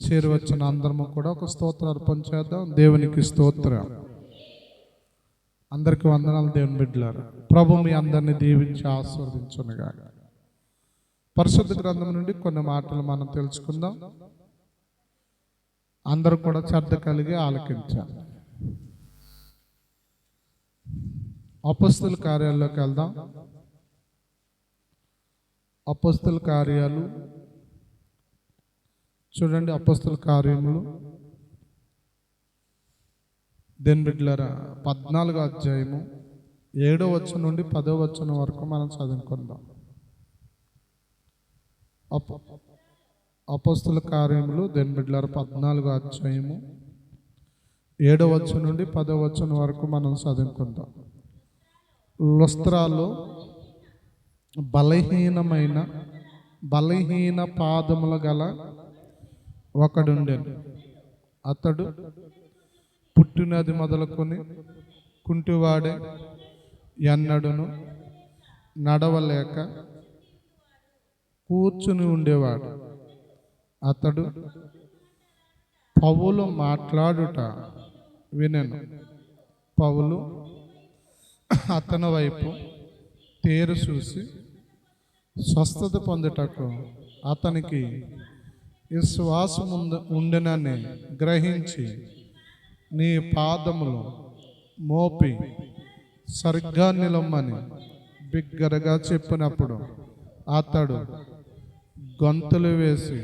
చేరి వచ్చిన అందరము కూడా ఒక స్తోత్ర అర్పణ చేద్దాం. దేవునికి స్తోత్రం. అందరికి వందనాలు దేవుని బిడ్డలారా. ప్రభు మీ అందరిని దీవించి ఆశీర్వదించునుగా. పరిశుద్ధ గ్రంథం నుండి కొన్ని మాటలు మనం తెలుసుకుందాం. అందరూ కూడా శ్రద్ధ కలిగి ఆలకించాలి. అపొస్తలుల కార్యాల్లోకి వెళ్దాం. అపొస్తలుల కార్యాలు చూడండి. అపొస్తలుల కార్యములు దేని బిడ్డలారా 14వ అధ్యాయము 7వ వచనం నుండి 10వ వచనం వరకు మనం చదువుకుందాం. అపొస్తలుల కార్యములు దేని బిడ్డలారా 14వ అధ్యాయము 7వ వచనం నుండి 10వ వచనం వరకు మనం చదువుకుందాం. లుస్త్రాలో బలహీన పాదములు గల ఒకడుండెను. అతడు పుట్టినది మొదలుకొని కుంటివాడే, ఎన్నడును నడవలేక కూర్చుని ఉండేవాడు. అతడు పౌలు మాట్లాడుట వినెను. పౌలు అతని వైపు తేరు చూసి స్వస్థత పొందుటకు అతనికి విశ్వాసం ఉండెనని గ్రహించి, నీ పాదములు మోపి సరిగ్గా నిలమ్మని బిగ్గరగా చెప్పినప్పుడు అతడు గొంతులు వేసి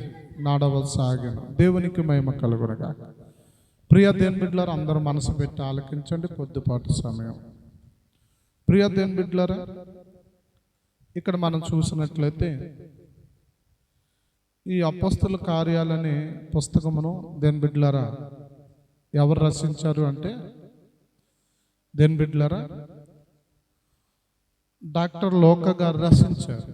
నడవసాగాను. దేవునికి మహిమ కలుగునుగా. ప్రియ దేవుని బిడ్డలారా, అందరూ మనసు పెట్టి ఆలకించండి కొద్దిపాటు సమయం. ప్రియ దేవుని బిడ్డలారా, ఇక్కడ మనం చూసినట్లయితే ఈ అపొస్తలుల కార్యాలనే పుస్తకమును దేని బిడ్డలారా ఎవరు రచించారు అంటే దేని బిడ్డలారా డాక్టర్ లోక గారు రచించారు.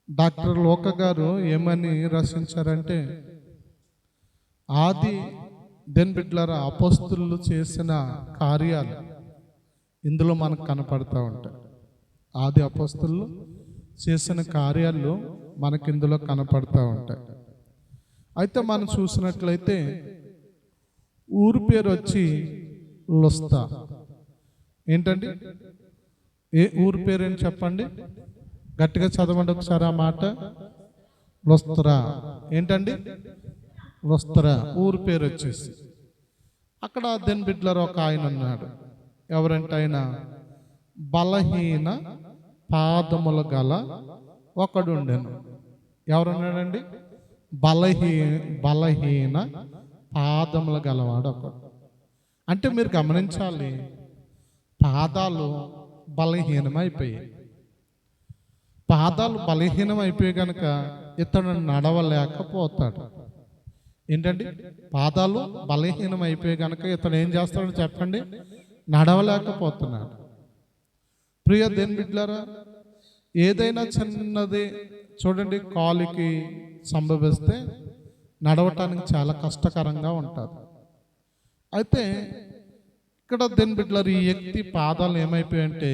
డాక్టర్ లోక గారు ఏమని రచించారంటే, ఆది దేని బిడ్డలారా అపొస్తలులు చేసిన కార్యాలు ఇందులో మనకు కనపడతా ఉంటాయి. ఆది అపొస్తలులు చేసిన కార్యాలు మనకి ఇందులో కనపడతా ఉంటాయి. అయితే మనం చూసినట్లయితే ఊరు పేరు వచ్చి లుస్తా. ఏంటండి ఏ ఊరు పేరు అని చెప్పండి, గట్టిగా చదవండి ఒకసారి ఆ మాట. లుస్త్రా. ఏంటండి లుస్త్రా ఊరు పేరు వచ్చేసి. అక్కడ దెన్ బిడ్లర్ ఒక ఆయన ఉన్నాడు. ఎవరంటే ఆయన బలహీన పాదములు గల ఒకడు ఉండెను. ఎవరున్నాడండి? బలహీన పాదములు గలవాడు ఒకడు. అంటే మీరు గమనించాలి, పాదాలు బలహీనమైపోయాయి. పాదాలు బలహీనమైపోయి కనుక ఇతను నడవలేకపోతాడు. ఏంటండి? పాదాలు బలహీనమైపోయి కనుక ఇతను ఏం చేస్తాడో చెప్పండి, నడవలేకపోతున్నాడు. ప్రియ దేని బిడ్డలారా, ఏదైనా చిన్నది చూడండి కాలుకి సంభవిస్తే నడవటానికి చాలా కష్టకరంగా ఉంటుంది. అయితే ఇక్కడ దేని బిడ్డలారా ఈ వ్యక్తి పాదాలు ఏమైపోయాయంటే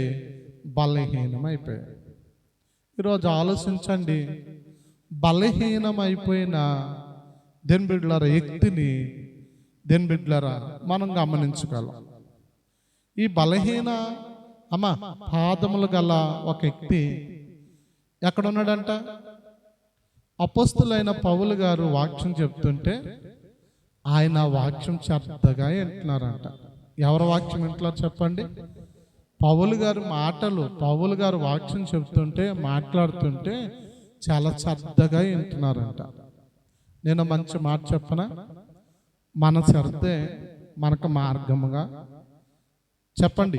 బలహీనమైపోయాయి. ఈరోజు ఆలోచించండి, బలహీనమైపోయిన దేని బిడ్డలారా వ్యక్తిని దేని బిడ్డలారా మనం గమనించగలం. ఈ బలహీన పాదములు గల ఒక వ్యక్తి ఎక్కడున్నాడంట? అపొస్తలులైన పౌలు గారు వాక్యం చెప్తుంటే ఆయన వాక్యం శ్రద్ధగా వింటున్నారంట. ఎవరు వాక్యం వింటున్నారు చెప్పండి? పౌలు గారు మాటలు, పౌలు గారు వాక్యం చెప్తుంటే మాట్లాడుతుంటే చాలా శ్రద్ధగా వింటున్నారంట. నేను మంచి మాట చెప్పనా? మన శ్రద్ధే మనకు మార్గముగా చెప్పండి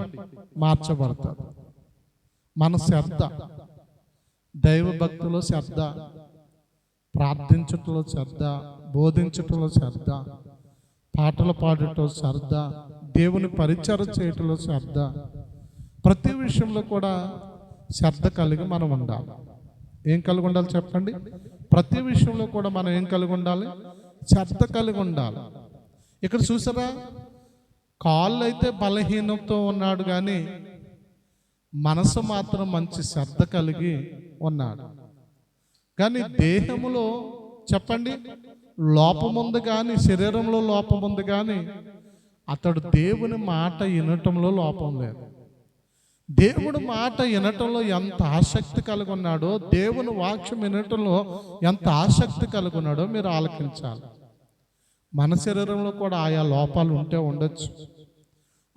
మార్చబడతారు. మన శ్రద్ధ, దైవ భక్తిలో శ్రద్ధ, ప్రార్థించటంలో శ్రద్ధ, బోధించటంలో శ్రద్ధ, పాటలు పాడటంలో శ్రద్ధ, దేవుని పరిచయం చేయటంలో శ్రద్ధ, ప్రతి విషయంలో కూడా శ్రద్ధ కలిగి మనం ఉండాలి. ఏం కలిగి ఉండాలి చెప్పండి? ప్రతి విషయంలో కూడా మనం ఏం కలిగి ఉండాలి? శ్రద్ధ కలిగి ఉండాలి. ఇక్కడ చూసారా, కాళ్ళు అయితే బలహీనంతో ఉన్నాడు కానీ మనసు మాత్రం మంచి శ్రద్ధ కలిగి ఉన్నాడు. కానీ దేహములో చెప్పండి, లోపం ఉంది కానీ, శరీరంలో లోపం ఉంది కానీ అతడు దేవుని మాట వినటంలో లోపం లేదు. దేవుని మాట వినటంలో ఎంత ఆసక్తి కలిగి ఉన్నాడో, దేవుని వాక్యం వినటంలో ఎంత ఆసక్తి కలిగి ఉన్నాడో మీరు ఆలకించాలి. మన శరీరంలో కూడా ఆయా లోపాలు ఉంటే ఉండొచ్చు,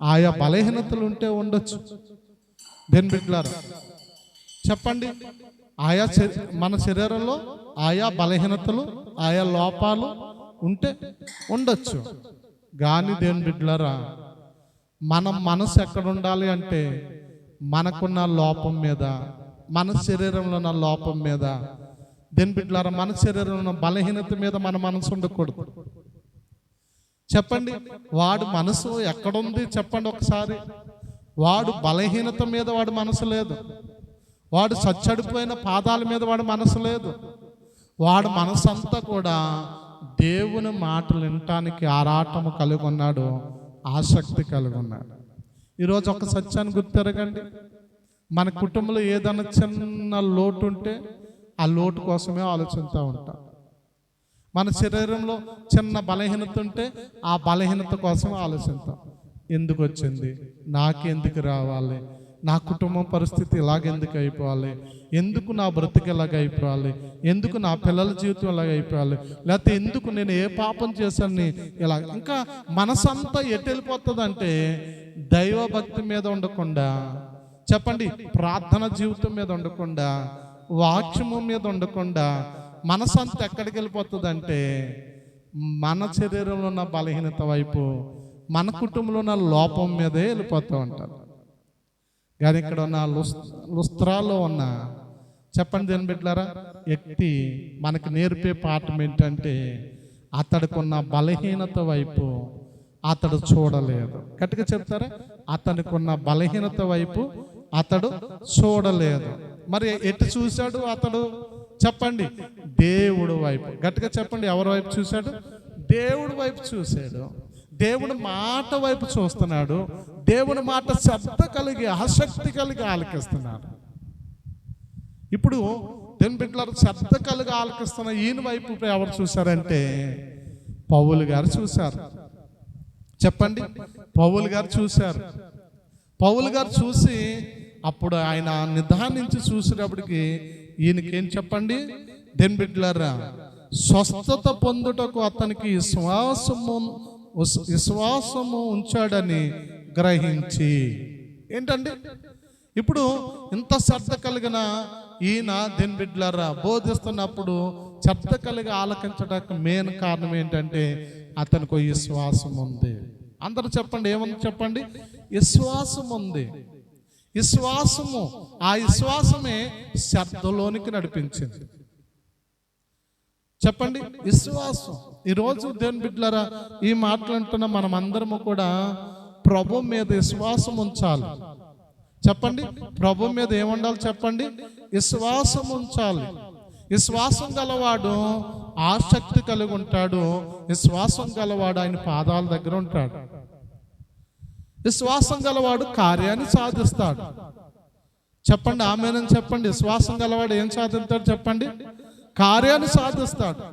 ఆయా బలహీనతలు ఉంటే ఉండొచ్చు. దేని బిడ్డలారా చెప్పండి, మన శరీరంలో ఆయా బలహీనతలు, ఆయా లోపాలు ఉంటే ఉండొచ్చు. కానీ దేని బిడ్డలారా, మన మనసు ఎక్కడ ఉండాలి అంటే మనకున్న లోపం మీద, మన శరీరంలో ఉన్న లోపం మీద, దేని బిడ్డలారా మన శరీరంలో ఉన్న బలహీనత మీద మన మనసు ఉండకూడదు. చెప్పండి, వాడు మనసు ఎక్కడుంది చెప్పండి ఒకసారి. వాడు బలహీనత మీద వాడు మనసు లేదు, వాడు చచ్చడిపోయిన పాదాల మీద వాడు మనసు లేదు. వాడు మనసు అంతా కూడా దేవుని మాటలు వినటానికి ఆరాటము కలిగి ఉన్నాడు, ఆసక్తి కలిగి ఉన్నాడు. ఈరోజు ఒక సత్యాన్ని గుర్తెరగండి, మన కుటుంబంలో ఏదైనా చిన్న లోటు ఉంటే ఆ లోటు కోసమే ఆలోచిస్తూ ఉంటాం. మన శరీరంలో చిన్న బలహీనత ఉంటే ఆ బలహీనత కోసం ఆలోచిస్తాం. ఎందుకు వచ్చింది, నాకెందుకు రావాలి, నా కుటుంబం పరిస్థితి ఇలాగెందుకు అయిపోవాలి, ఎందుకు నా బ్రతికి ఇలాగ అయిపోవాలి, ఎందుకు నా పిల్లల జీవితం ఇలాగ అయిపోవాలి, లేకపోతే ఎందుకు నేను ఏ పాపం చేశాను ఇలా. ఇంకా మనసంతా ఎటు వెళ్ళిపోతుందంటే దైవభక్తి మీద ఉండకుండా, చెప్పండి ప్రార్థన జీవితం మీద ఉండకుండా, వాక్యము మీద ఉండకుండా మనసంతా ఎక్కడికి వెళ్ళిపోతుందంటే మన శరీరంలో ఉన్న బలహీనత వైపు, మన కుటుంబంలో ఉన్న లోపం మీదే వెళ్ళిపోతూ ఉంటారు. కానీ ఇక్కడ ఉన్న లుస్త్రాలో ఉన్న, చెప్పండి దేని బిడ్డలారా, వ్యక్తి మనకు నేర్పే పాఠం ఏంటంటే అతడికి ఉన్న బలహీనత వైపు అతడు చూడలేదు. గట్టిగా చెప్తారా, అతనికి ఉన్న బలహీనత వైపు అతడు చూడలేదు. మరి ఎటు చూశాడు అతడు చెప్పండి, దేవుడు వైపు. గట్టిగా చెప్పండి, ఎవరి వైపు చూశాడు? దేవుడి వైపు చూశాడు. దేవుని మాట వైపు చూస్తున్నాడు. దేవుని మాట శ్రద్ధ కలిగి, ఆసక్తి కలిగి ఆలకిస్తున్నాడు. ఇప్పుడు దేవుని బిడ్డలారా శ్రద్ధ కలిగి ఆలకిస్తున్న ఈయన వైపు ఎవరు చూశారంటే పౌలు గారు చూశారు. చెప్పండి, పౌలు గారు చూశారు. పౌలు గారు చూసి అప్పుడు ఆయన నిదానించి చూసేటప్పటికి ఈయనకేం చెప్పండి దేని బిడ్డలారా, స్వస్థత పొందుటకు అతనికి విశ్వాసము ఉంచాడని గ్రహించి. ఏంటండి ఇప్పుడు ఇంత శ్రద్ధ కలిగిన ఈయన దేని బిడ్డలారా బోధిస్తున్నప్పుడు శ్రద్ధ కలిగి ఆలకించడానికి మెయిన్ కారణం ఏంటంటే అతనికి విశ్వాసం ఉంది. అందరూ చెప్పండి, ఏముంది చెప్పండి? విశ్వాసం ఉంది. విశ్వాసము, ఆ విశ్వాసమే శ్రద్ధలోనికి నడిపించింది. చెప్పండి, విశ్వాసం. ఈరోజు దేవుని బిడ్డలారా ఈ మాటలంటున్న మనం అందరము కూడా ప్రభు మీద విశ్వాసం ఉంచాలి. చెప్పండి, ప్రభు మీద ఏముండాలి చెప్పండి? విశ్వాసం ఉంచాలి. విశ్వాసం గలవాడు ఆసక్తి కలిగి ఉంటాడు. విశ్వాసం గలవాడు ఆయన పాదాల దగ్గర ఉంటాడు. విశ్వాసం గలవాడు కార్యాన్ని సాధిస్తాడు. చెప్పండి ఆమేనని చెప్పండి. విశ్వాసం గలవాడు ఏం సాధిస్తాడు చెప్పండి? కార్యాన్ని సాధిస్తాడు.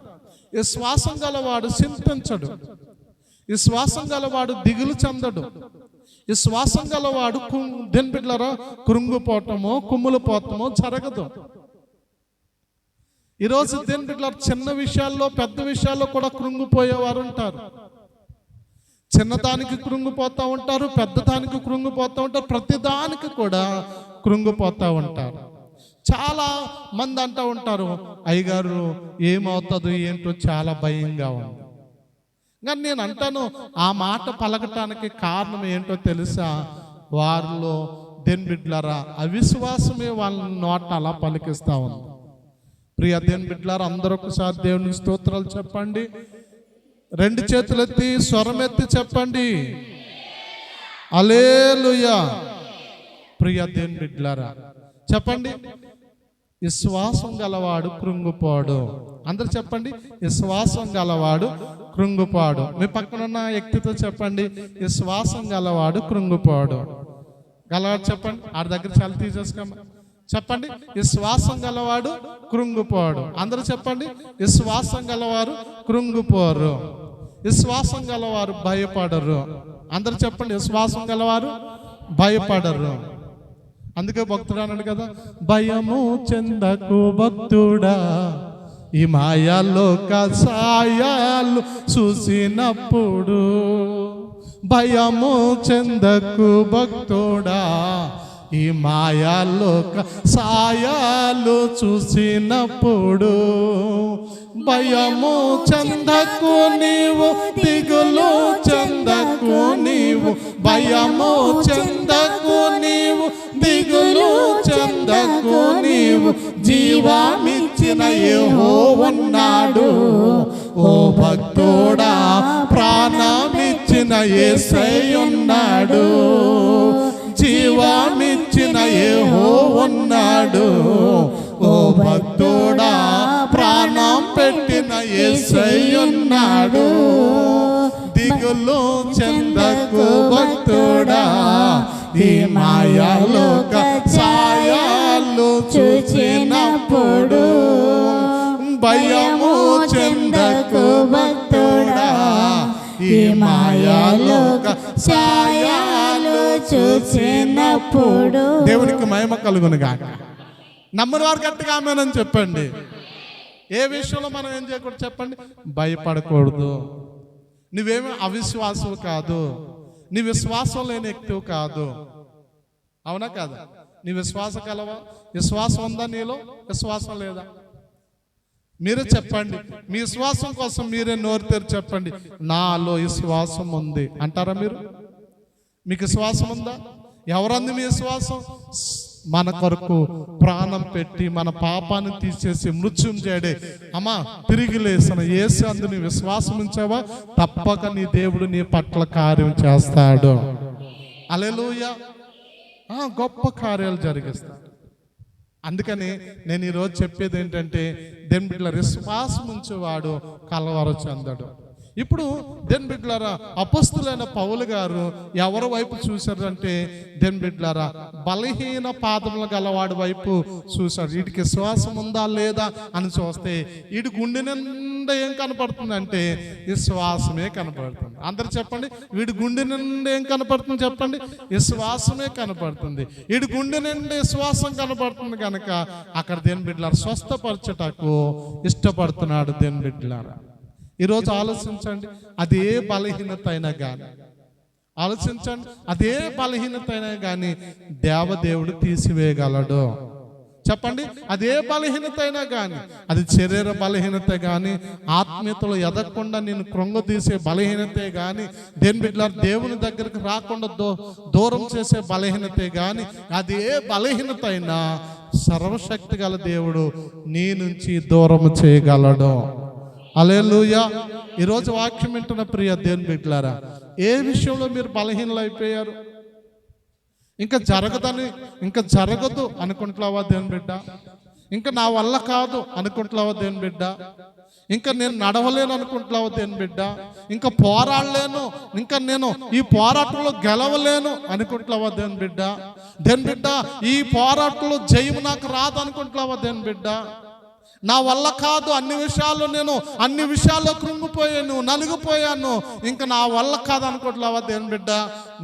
విశ్వాసం గలవాడు చింతించడు. విశ్వాసం గలవాడు దిగులు చెందడు. విశ్వాసం గలవాడు దేని బిడ్డలారా కృంగిపోవటమో కుమ్ములుపోవటమో జరగదు. ఈరోజు దేని బిడ్డలారా చిన్న విషయాల్లో పెద్ద విషయాల్లో కూడా కృంగిపోయేవారు ఉంటారు. చిన్నదానికి కృంగిపోతూ ఉంటారు, పెద్దదానికి కృంగిపోతూ ఉంటారు, ప్రతిదానికి కూడా కృంగిపోతూ ఉంటారు. చాలా మంది అంటూ ఉంటారు, అయ్యగారు ఏమవుతుందో ఏంటో చాలా భయంగా ఉంది. కానీ నేను అంటాను, ఆ మాట పలకటానికి కారణం ఏంటో తెలుసా? వారిలో దేని బిడ్డలారా అవిశ్వాసమే వాళ్ళ నోట అలా పలికిస్తూ ఉంది. ప్రియ దేని బిడ్డలారా అందరూ ఒకసారి దేవుని స్తోత్రాలు చెప్పండి. రెండు చేతులెత్తి స్వరమెత్తి చెప్పండి, హల్లెలూయా. ప్రియ దేవుని బిడ్డలారా చెప్పండి, విశ్వాసం గలవాడు కృంగిపోడు. అందరు చెప్పండి, విశ్వాసం గలవాడు కృంగిపోడు. మీ పక్కన ఉన్న వ్యక్తితో చెప్పండి, విశ్వాసం గలవాడు కృంగిపోడు. గలవాడు చెప్పండి. ఆడి దగ్గర చాలా తీసేసుకోమా. చెప్పండి, విశ్వాసం గలవాడు కృంగిపోడు. అందరూ చెప్పండి, విశ్వాసం గలవారు కృంగిపోరు. విశ్వాసం గలవారు భయపడరు. అందరూ చెప్పండి, విశ్వాసం గలవారు భయపడరు. అందుకే భక్తుడు అన్నాడు కదా, భయము చెందకు భక్తుడా, ఈ మాయాలోక సాయాలు చూసినప్పుడు. భయము చెందకు భక్తుడా, ఈ మాయాలోక సాయాలు చూసినప్పుడు. భయము చెందకు నీవు, దిగులు చెందకు నీవు. భయము చెందకు నీవు, దిగులు చెందకు నీవు. జీవమిచ్చిన యెహోవా, ఓ భక్తుడా, ప్రాణమిచ్చిన యేసయ్యున్నాడు. జీవమిచ్చిన యెహోవా, ఓ భక్తుడా, ప్రాణం పెట్టిన యేసయ్యున్నాడు. దిగులు చెందకు భక్తుడా, ఈ మాయాలోక సాయాలు చూచినప్పుడు. భయము చెందకు భక్తుడా, ఈ మాయాలోక సాయాలు చూచినప్పుడు. దేవునికి మహిమ కలుగునుగాక. నమ్మని వారు గట్టిగా ఆమేనని చెప్పండి. ఏ విషయంలో మనం ఏం చేయకూడదు చెప్పండి, భయపడకూడదు. నువ్వేమీ అవిశ్వాసవు కాదు, నీ విశ్వాసం లేని వ్యక్తివి కాదు. అవునా కాదా? నీ విశ్వాసం కలవా? విశ్వాసం ఉందా నీలో? విశ్వాసం లేదా? మీరే చెప్పండి. మీ విశ్వాసం కోసం మీరే నోరు తెరిచి చెప్పండి, నాలో విశ్వాసం ఉంది అంటారా మీరు? మీకు విశ్వాసం ఉందా? ఎవరంది మీ విశ్వాసం? మన కొరకు ప్రాణం పెట్టి మన పాపాన్ని తీసేసి మృత్యుంజయుడే అమ్మా తిరిగి లేసిన యేసు అందు నీ విశ్వాసం ఉంచావా, తప్పక నీ దేవుడు నీ పట్ల కార్యం చేస్తాడు. హల్లెలూయా. గొప్ప కార్యాలు జరిగిస్తాడు. అందుకని నేను ఈరోజు చెప్పేది ఏంటంటే, దేవుని బిడ్డలారా, విశ్వాసం ఉంచేవాడు కలవర చెందడు. ఇప్పుడు దేవుని బిడ్డలారా, అపొస్తలులైన పౌలు గారు ఎవరి వైపు చూశారంటే, దేవుని బిడ్డలారా, బలహీన పాదములు గలవాడి వైపు చూశాడు. వీడికి విశ్వాసం ఉందా లేదా అని చూస్తే వీడి గుండె నిండా ఏం కనపడుతుంది అంటే విశ్వాసమే కనపడుతుంది. అందరు చెప్పండి, వీడి గుండె నిండా ఏం కనపడుతుంది చెప్పండి, విశ్వాసమే కనపడుతుంది. వీడి గుండె నిండా విశ్వాసం కనపడుతుంది కనుక అక్కడ దేవుని బిడ్డలారా స్వస్థపరచుటకు ఇష్టపడుతున్నాడు. దేవుని బిడ్డలారా, ఈరోజు ఆలోచించండి, అదే బలహీనత అయినా కానీ, ఆలోచించండి, అదే బలహీనత అయినా కానీ దేవదేవుడు తీసివేయగలడు. చెప్పండి, అదే బలహీనత అయినా కానీ, అది శరీర బలహీనత కానీ, ఆత్మీయతలో ఎదగకుండా నేను కృంగదీసే బలహీనతే కానీ, దేని బిడ్డలారా దేవుని దగ్గరికి రాకుండా దూరం చేసే బలహీనతే కానీ, అదే బలహీనత అయినా సర్వశక్తి గల దేవుడు నీ నుంచి దూరం చేయగలడు. హల్లెలూయా. ఈరోజు వాక్యం వింటున్న ప్రియ దేవుని బిడ్డలారా, ఏ విషయంలో మీరు బలహీనలు అయిపోయారు? ఇంకా జరగదు అనుకుంటున్నావా దేవుని బిడ్డ? ఇంకా నా వల్ల కాదు అనుకుంటున్నావా దేవుని బిడ్డ? ఇంకా నేను నడవలేను అనుకుంటున్నావా దేవుని బిడ్డ? ఇంకా పోరాడలేను, ఇంకా నేను ఈ పోరాటంలో గెలవలేను అనుకుంటున్నావా దేవుని బిడ్డ? దేవుని బిడ్డ, ఈ పోరాటంలో జయము నాకు రాదు అనుకుంటున్నావా దేవుని బిడ్డ? నా వల్ల కాదు, అన్ని విషయాల్లో కృంగిపోయాను, నలిగిపోయాను, ఇంకా నా వల్ల కాదు అనుకుంటున్నావా దేవుని బిడ్డ?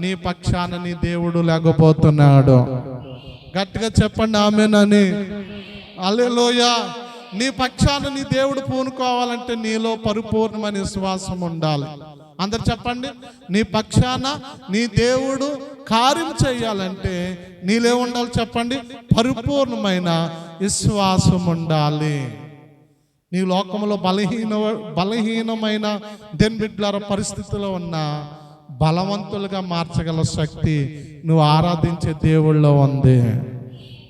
నీ పక్షాన నీ దేవుడు లేకపోతున్నాడు. గట్టిగా చెప్పండి ఆమేనని. హల్లెలూయా. నీ పక్షాన నీ దేవుడు పూనుకోవాలంటే నీలో పరిపూర్ణమైన విశ్వాసం ఉండాలి. అందరు చెప్పండి, నీ పక్షాన నీ దేవుడు కార్యం చేయాలంటే నీలే ఉండాలి చెప్పండి, పరిపూర్ణమైన విశ్వాసం ఉండాలి. నీ లోకంలో బలహీనమైన దేవుని బిడ్డల పరిస్థితిలో ఉన్న బలవంతులుగా మార్చగల శక్తి నువ్వు ఆరాధించే దేవుళ్ళలో ఉంది.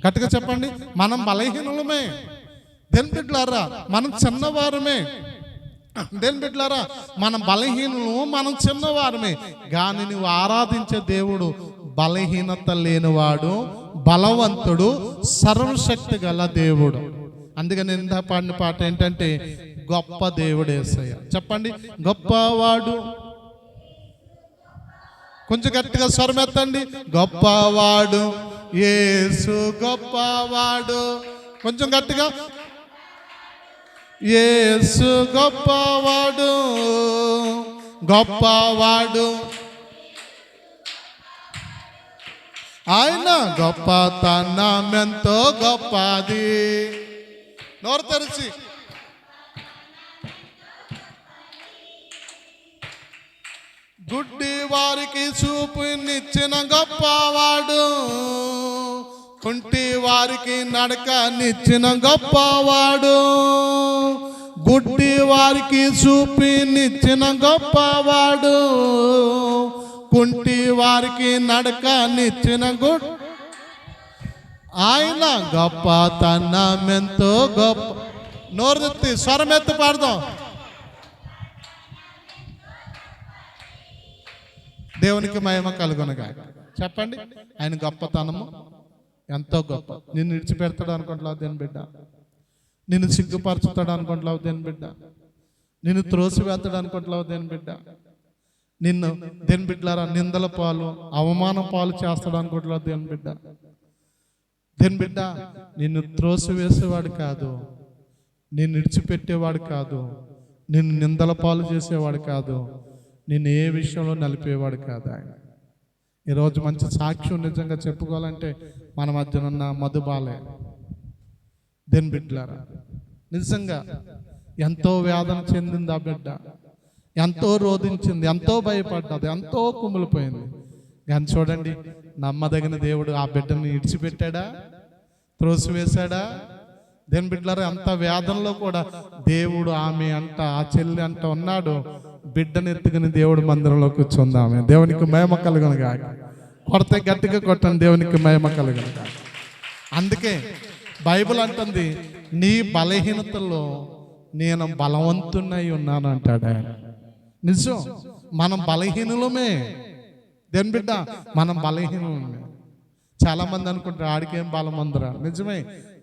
గట్టిగా చెప్పండి, మనం బలహీనులమే దేవుని బిడ్డలారా, మనం చిన్నవారమే దేవుని బిడ్డలారా, మనం బలహీనులు, మనం చిన్నవారమే. కానీ నువ్వు ఆరాధించే దేవుడు బలహీనత లేనివాడు, బలవంతుడు, సర్వశక్తి గల దేవుడు. అందుకని ఇందా పాడిన పాట ఏంటంటే, గొప్ప దేవుడు యేసయ్య. చెప్పండి, గొప్పవాడు. కొంచెం గట్టిగా స్వరమెత్తండి. గొప్పవాడు, యేసు గొప్పవాడు. కొంచెం గట్టిగా, యేసు గొప్పవాడు, గొప్పవాడు. ఆయన గొప్పతనం ఎంతో గొప్పది. నోరు తెరిచి, గుడ్డి వారికి చూపునిచ్చిన గొప్పవాడు, కుంటి వారికి నడకనిచ్చిన గొప్పవాడు, గుడ్డి వారికి చూపునిచ్చిన గొప్పవాడు, కుంటి వారికి నడకనిచ్చిన ఆయన గొప్పతనం ఎంతో గొప్ప. నోరెత్తి స్వరమెత్తి పాడదాం. దేవునికి మహిమ కలుగునగా. చెప్పండి, ఆయన గొప్పతనము ఎంతో గొప్ప. నిన్ను విడిచిపెడతాడు అనుకుంటున్నావు దేని బిడ్డ, నిన్ను సిగ్గుపరచుతాడు అనుకుంటున్నావు దేని బిడ్డ, నిన్ను త్రోసివేస్తాడు అనుకుంటున్నావు దేని బిడ్డ, నిన్ను దేని బిడ్డలారా నిందల పాలు అవమాన పాలు చేస్తాడు అనుకుంటున్నావు దేని బిడ్డ. దేని బిడ్డ, నిన్ను త్రోసివేసేవాడు కాదు, నిన్ను విడిచిపెట్టేవాడు కాదు, నిన్ను నిందల పాలు చేసేవాడు కాదు, నిన్ను ఏ విషయంలో నలిపేవాడు కాదు ఆయన. ఈరోజు మంచి సాక్ష్యం నిజంగా చెప్పుకోవాలంటే మన మధ్యన ఉన్న మధుబాలే. దేని బిడ్డలారా, నిజంగా ఎంతో వేదన చెందింది ఆ బిడ్డ, ఎంతో రోధించింది, ఎంతో భయపడ్డది, ఎంతో కుమిలిపోయింది. కానీ చూడండి, నమ్మదగిన దేవుడు ఆ బిడ్డని విడిచిపెట్టాడా, త్రోసివేశాడా? దేని బిడ్డలారా, అంత వేదనలో కూడా దేవుడు ఆమె అంట, ఆ చెల్లి అంట ఉన్నాడు. బిడ్డను ఎత్తుకుని దేవుడు మందిరంలో కూర్చుందామె. దేవునికి మహిమ కలుగునుగా. కొడితే గట్టిగా కొట్టండి, దేవునికి మహిమ కలుగునుగా. అందుకే బైబిల్ అంటుంది, నీ బలహీనతల్లో నేను బలవంతున్నై ఉన్నాను అంటాడు ఆయన. నిజం, మనం బలహీనులమే. దేని బిడ్డ, మనం బలహీనులమే. చాలా మంది అనుకుంటారు ఆడికేం బలం ఉందిరా. నిజమే,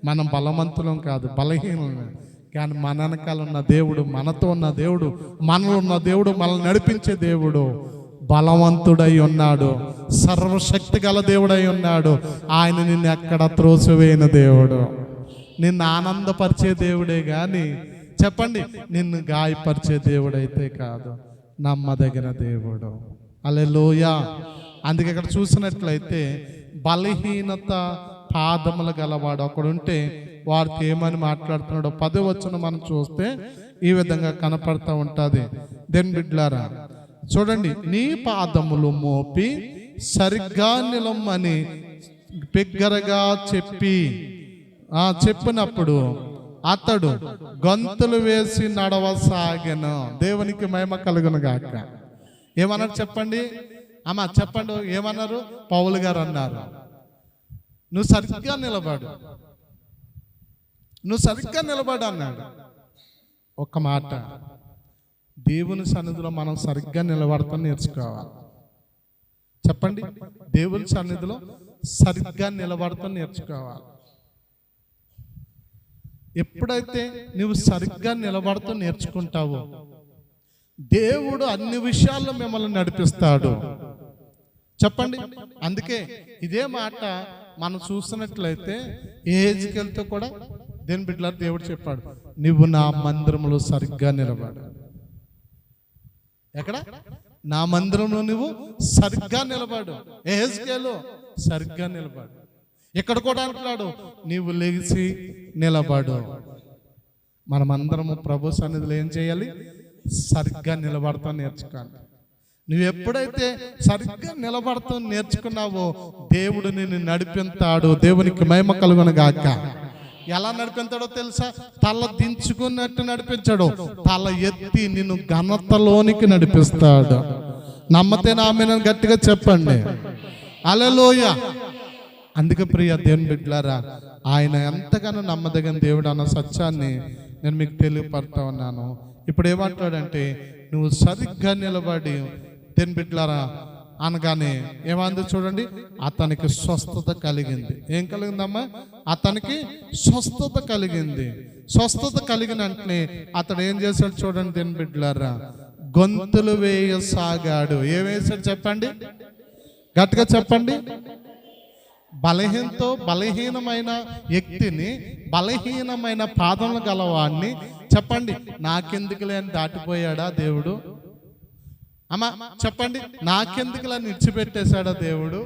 మనం బలవంతులం కాదు, బలహీనులమే. కానీ మన వెనకాల ఉన్న దేవుడు, మనతో ఉన్న దేవుడు, మనలో ఉన్న దేవుడు, మనల్ని నడిపించే దేవుడు బలవంతుడై ఉన్నాడు, సర్వశక్తి గల దేవుడై ఉన్నాడు. ఆయన నిన్ను ఎక్కడ త్రోసివేయని దేవుడు, నిన్ను ఆనందపరిచే దేవుడే కానీ చెప్పండి నిన్ను గాయపరిచే దేవుడైతే కాదు, నమ్మదగిన దేవుడు. హల్లెలూయా. అందుకే ఇక్కడ చూసినట్లయితే బలహీనత పాదములు గలవాడు ఒకడుంటే వారికి ఏమని మాట్లాడుతున్నాడో 10వ వచనం మనం చూస్తే ఈ విధంగా కనపడతా ఉంటుంది. దేని బిడ్డలారా చూడండి, నీ పాదములు మోపి సరిగ్గా నిలమ్మని బిగ్గరగా చెప్పినప్పుడు అతడు గొంతులు వేసి నడవసాగెను. దేవునికి మహిమ కలుగును గాక. ఏమన్నారు చెప్పండి అమ్మా, చెప్పండి ఏమన్నారు? పౌలు గారు అన్నారు, నువ్వు సరిగ్గా నిలబడు, నువ్వు సరిగ్గా నిలబడు అన్నాడు. ఒక మాట, దేవుని సన్నిధిలో మనం సరిగ్గా నిలబడతాం నేర్చుకోవాలి. చెప్పండి, దేవుని సన్నిధిలో సరిగ్గా నిలబడతాం నేర్చుకోవాలి. ఎప్పుడైతే నువ్వు సరిగ్గా నిలబడతా నేర్చుకుంటావో దేవుడు అన్ని విషయాల్లో మిమ్మల్ని నడిపిస్తాడు. చెప్పండి, అందుకే ఇదే మాట మనం చూసినట్లయితే ఏజ్కెళ్తే కూడా దేని బిడ్డలారా దేవుడు చెప్పాడు, నువ్వు నా మందిరంలో సరిగ్గా నిలబడు. ఎక్కడ? నా మందిరంలో నువ్వు సరిగ్గా నిలబడు. ఏజ్కేలు సరిగ్గా నిలబడు. ఇక్కడ కూడా అంటున్నాడు, నీవు లేచి నిలబడు. మనమందరము ప్రభు సన్నిధిలో ఏం చేయాలి? సరిగ్గా నిలబడతా నేర్చుకోవాలి. నువ్వు ఎప్పుడైతే సరిగ్గా నిలబడతా నేర్చుకున్నావో దేవుడు నిన్ను నడిపిస్తాడు. దేవునికి మహిమ కలుగును గాక. ఎలా నడిపిస్తాడో తెలుసా? తల దించుకున్నట్టు నడిపించాడు, తల ఎత్తి నిన్ను ఘనతలోనికి నడిపిస్తాడు. నమ్మతే నామేనని గట్టిగా చెప్పండి. హల్లెలూయా. అందుకే ప్రియ దేవుని బిడ్డలారా, ఆయన ఎంతగానో నమ్మదగిన దేవుడు అన్న సత్యాన్ని నేను మీకు తెలియపడతా ఉన్నాను. ఇప్పుడు ఏమంటాడంటే, నువ్వు సరిగ్గా నిలబడి దేవుని బిడ్డలారా అనగానే ఏమంది చూడండి, అతనికి స్వస్థత కలిగింది. ఏం కలిగిందమ్మా? అతనికి స్వస్థత కలిగింది. స్వస్థత కలిగిన వెంటనే అతడు ఏం చేశాడు చూడండి దేవుని బిడ్డలారా, గొంతులు వేయసాగాడు. ఏం వేశాడు చెప్పండి, గట్టిగా చెప్పండి. బలహీనమైన వ్యక్తిని, బలహీనమైన పాదములు గలవాడిని చెప్పండి నాకెందుకులే అని దాటిపోయాడా దేవుడు? అమ్మా చెప్పండి, నాకెందుకులే అని విడిచిపెట్టేశాడా దేవుడు?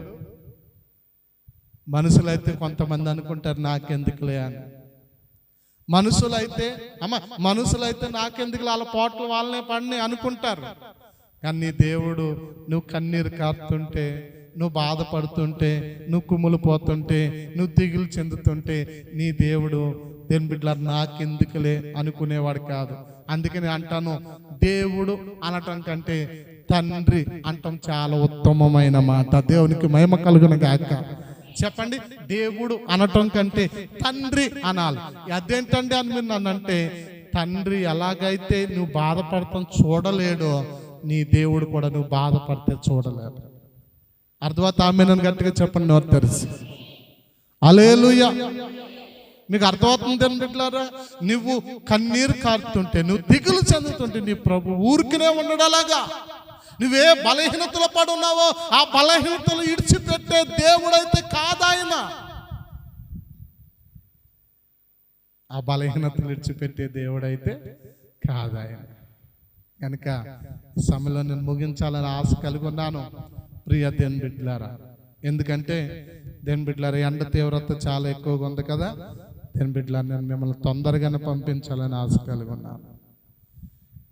మనుషులైతే కొంతమంది అనుకుంటారు నాకెందుకులే అని. మనుషులైతే నాకెందుకు వాళ్ళ పోట్లు వాళ్ళనే పడిని అనుకుంటారు. కానీ నీ దేవుడు నువ్వు కన్నీరు కారుతుంటే, నువ్వు బాధపడుతుంటే, నువ్వు కుమ్ములు పోతుంటే, నువ్వు దిగులు చెందుతుంటే నీ దేవుడు దేని బిడ్డల నాకెందుకులే అనుకునేవాడు కాదు. అందుకని అంటాను, దేవుడు అనటం కంటే తండ్రి అంటాం చాలా ఉత్తమమైన మాట. దేవునికి మహిమ కలుగును గాక. చెప్పండి, దేవుడు అనటం కంటే తండ్రి అనాలి. అదేంటండి అని మీరు నన్ను అంటే, తండ్రి ఎలాగైతే నువ్వు బాధపడతాం చూడలేడో నీ దేవుడు కూడా నువ్వు బాధపడితే చూడలేడు. అర్థమవుతా? ఆమేన్ గట్టిగా చెప్పండి నోరు తెరిచి. హల్లెలూయా. మీకు అర్థమవుతుంది బిడ్డలారా? నువ్వు కన్నీరు కారుతుంటే, నువ్వు దిగులు చెందుతుంటే నీ ప్రభు ఊరికనే ఉండడు. అలాగా నువ్వే బలహీనతలో పడున్నావో ఆ బలహీనతలు ఇడిచిపెట్టే దేవుడైతే కాదాయన. ఆ బలహీనతలు ఇడిచిపెట్టే దేవుడైతే కాదాయన. కనుక సమయంలో నేను ముగించాలని ఆశ కలిగి ఉన్నాను ప్రియ దేవుని బిడ్డలారా. ఎందుకంటే దేవుని బిడ్డలారా ఎండ తీవ్రత చాలా ఎక్కువగా ఉంది కదా. దేవుని బిడ్డలారా నేను మిమ్మల్ని తొందరగానే పంపించాలని ఆశ కలిగి ఉన్నాను.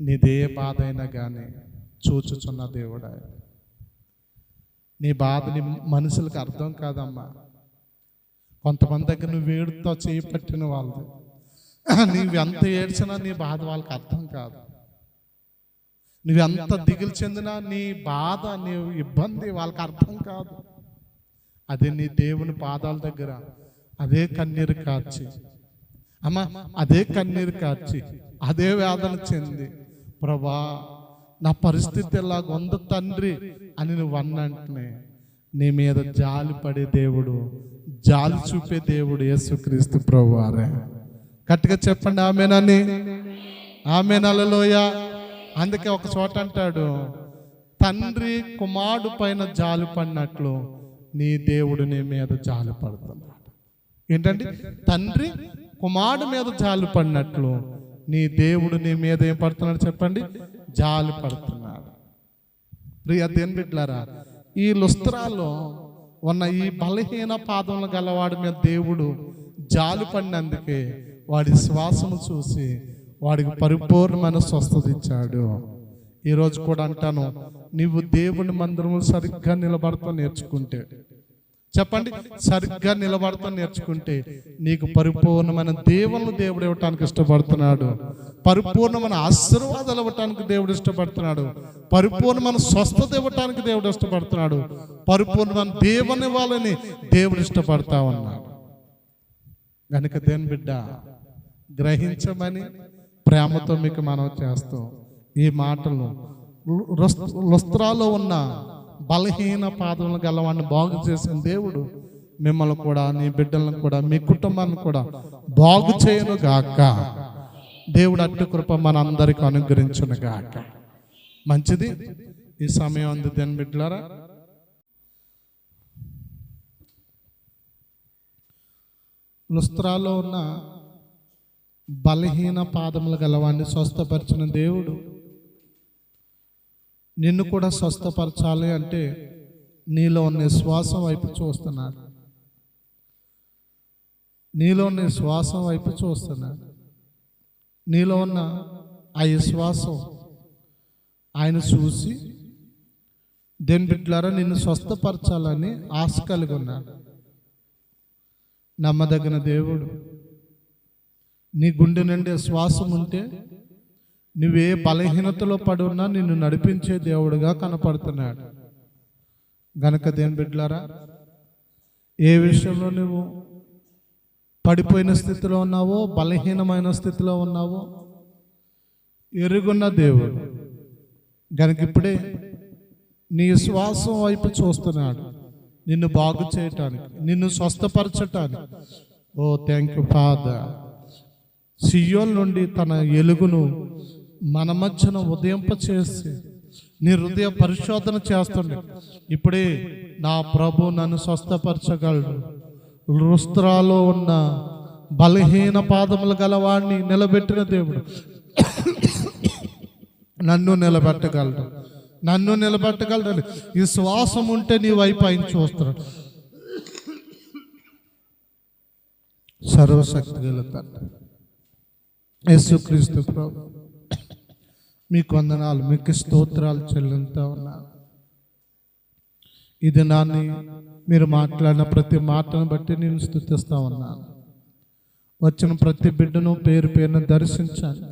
నీదే బాధ అయినా కానీ చూచుచున్న దేవుడా, నీ బాధని మనుషులకు అర్థం కాదమ్మా. కొంతమంది దగ్గర నువ్వు వేడుతో చేయి పట్టిన వాళ్ళు, నువ్వెంత ఏడ్చినా నీ బాధ వాళ్ళకి అర్థం కాదు. నువ్వెంత దిగులు చెందినా నీ బాధ, నీ ఇబ్బంది వాళ్ళకి అర్థం కాదు. అదే నీ దేవుని పాదాల దగ్గర అదే కన్నీరు కార్చి, అమ్మా అదే కన్నీరు కార్చి, అదే వేదన చెంది, ప్రభా నా పరిస్థితి ఎలాగ ఉంది తండ్రి అని నువ్వు అన్నంటనే నీ మీద జాలి పడే దేవుడు, జాలి చూపే దేవుడు యేసుక్రీస్తు ప్రభువారే. గట్టిగా చెప్పండి ఆమేనని. ఆమేన్. హల్లెలూయా. అందుకే ఒక చోట అంటాడు, తండ్రి కుమారుడు పైన జాలి పడినట్లు నీ దేవుడు నీ మీద జాలి పడుతున్నాడు. ఏంటంటే తండ్రి కుమారుడు మీద జాలి పడినట్లు నీ దేవుడు నీ మీద ఏం పడుతున్నాడు చెప్పండి? జాలి పడుతున్నాడు. ప్రియ దేవుని బిడ్డలారా, ఈ లుస్త్రాలో ఉన్న ఈ బలహీన పాదములు గలవాడి మీద దేవుడు జాలి పడినందుకే వాడి శ్వాసను చూసి వాడికి పరిపూర్ణమైన స్వస్థత ఇచ్చాడు. ఈరోజు కూడా అంటాను, నీవు దేవుని మందిరము సరిగ్గా నిలబడతా నేర్చుకుంటే, చెప్పండి సరిగ్గా నిలబడతా నేర్చుకుంటే నీకు పరిపూర్ణమైన దేవుని దేవుడు ఇవ్వటానికి ఇష్టపడుతున్నాడు. పరిపూర్ణమైన ఆశీర్వాదాలు ఇవ్వటానికి దేవుడు ఇష్టపడుతున్నాడు. పరిపూర్ణమైన స్వస్థత ఇవ్వటానికి దేవుడు ఇష్టపడుతున్నాడు. పరిపూర్ణమైన దేవుని వాళ్ళని దేవుడు ఇష్టపడతా ఉన్నాడు. కనుక దేవుని బిడ్డ గ్రహించమని ప్రేమతో మీకు మనం చేస్తాం ఈ మాటలు. లుస్త్రాలో ఉన్న బలహీన పాదములు గలవాడిని బాగు చేసిన దేవుడు మిమ్మల్ని కూడా, నీ బిడ్డలను కూడా, మీ కుటుంబాన్ని కూడా బాగు చేయను గాక. దేవుడు అట్టి కృప మన అందరికి అనుగ్రహించును గాక. మంచిది. ఈ సమయం అంది దేని బిడ్డలారా, లుస్త్రాలో ఉన్న బలహీన పాదములు గలవాడిని స్వస్థపరిచిన దేవుడు నిన్ను కూడా స్వస్థపరచాలి అంటే నీలో ఉన్న శ్వాసం వైపు చూస్తున్నాడు. నీలో ఉన్న శ్వాసం వైపు చూస్తున్నాడు. నీలో ఉన్న ఆ విశ్వాసం ఆయన చూసి దేని బిడ్డలారా నిన్ను స్వస్థపరచాలని ఆశ కలిగి ఉన్నాడు. నమ్మదగిన దేవుడు. నీ గుండె నుండి శ్వాసం ఉంటే నువ్వే బలహీనతలో పడి ఉన్నా నిన్ను నడిపించే దేవుడుగా కనపడుతున్నాడు. గనక దేని బిడ్డలారా, ఏ విషయంలో నువ్వు పడిపోయిన స్థితిలో ఉన్నావో, బలహీనమైన స్థితిలో ఉన్నావో ఎరుగున్న దేవుడు గనక ఇప్పుడే నీ శ్వాసం వైపు చూస్తున్నాడు, నిన్ను బాగు చేయటానికి, నిన్ను స్వస్థపరచటానికి. ఓ థ్యాంక్ యూ ఫాదర్. సియోన్ నుండి తన ఎలుగును మన మధ్యన ఉదయింప చేసి నీ హృదయ పరిశోధన చేస్తుండే ఇప్పుడే నా ప్రభు నన్ను స్వస్థపరచగలడు. లుస్త్రాలో ఉన్న బలహీన పాదములు గలవాడిని నిలబెట్టిన దేవుడు నన్ను నిలబెట్టగలడు. ఈ శ్వాసం ఉంటే నీ వైపు ఆయన చూస్తున్నాడు. సర్వశక్తి గల తండ్రి యేసుక్రీస్తు ప్రభు, మీకు వందనాలు, మీకు స్తోత్రాలు చెల్లింతా ఉన్నాను. ఇది నాన్ని మీరు మాట్లాడిన ప్రతి మాటను బట్టి నేను స్తుతిస్తా ఉన్నాను. వచ్చిన ప్రతి బిడ్డను పేరు పేరున దర్శించండి,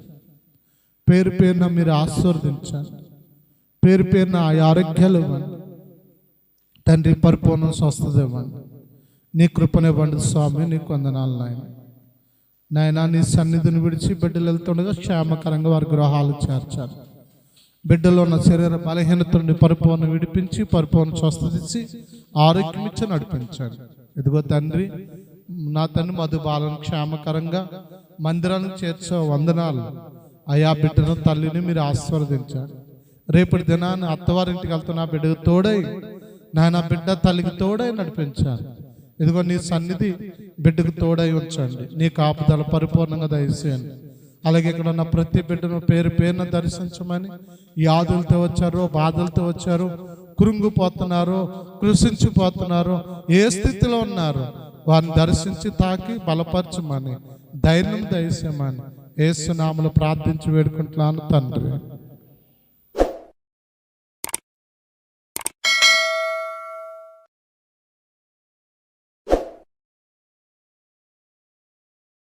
పేరు పేరున మీరు ఆశీర్వదించండి, పేరు పేరున ఆ ఆరోగ్యాలు ఇవ్వండి తండ్రి, పరిపూర్ణ స్వస్థత ఇవ్వండి, నీ కృపనివ్వండి స్వామి. నీకు వందనాలు నాయన. నీ సన్నిధిని విడిచి బిడ్డలు వెళ్తుండగా క్షేమకరంగా వారి గృహాలు చేర్చారు. బిడ్డలో ఉన్న శరీర బలహీనత నుండి పరిపూర్ణ విడిపించి పరిపూర్ణ స్వస్థత ఇచ్చి ఆరోగ్యం ఇచ్చి నడిపించాడు. ఇదిగో తండ్రి, నా తండ్రి మధుబాలను క్షేమకరంగా మందిరానికి చేర్చే వందనాలు. అయా బిడ్డను తల్లిని మీరు ఆశీర్వదించారు. రేపటి దినాన్ని అత్తవారింటికి వెళ్తున్న బిడ్డకు తోడై నాయన బిడ్డ తల్లికి తోడై నడిపించారు. ఇదిగో నీ సన్నిధి బిడ్డకు తోడై ఉంచండి, నీ కాపుదల పరిపూర్ణంగా దయచేయండి. అలాగే ఇక్కడ ఉన్న ప్రతి బిడ్డను పేరు పేరున దర్శించమని, వ్యాధులతో వచ్చారో బాధలతో వచ్చారో, కృంగిపోతున్నారో కృషించిపోతున్నారో, ఏ స్థితిలో ఉన్నారో వారిని దర్శించి తాకి బలపరచమని, ధైర్యం దయచేయమని యేసు నామములో ప్రార్థించి వేడుకుంటున్నాను తండ్రి.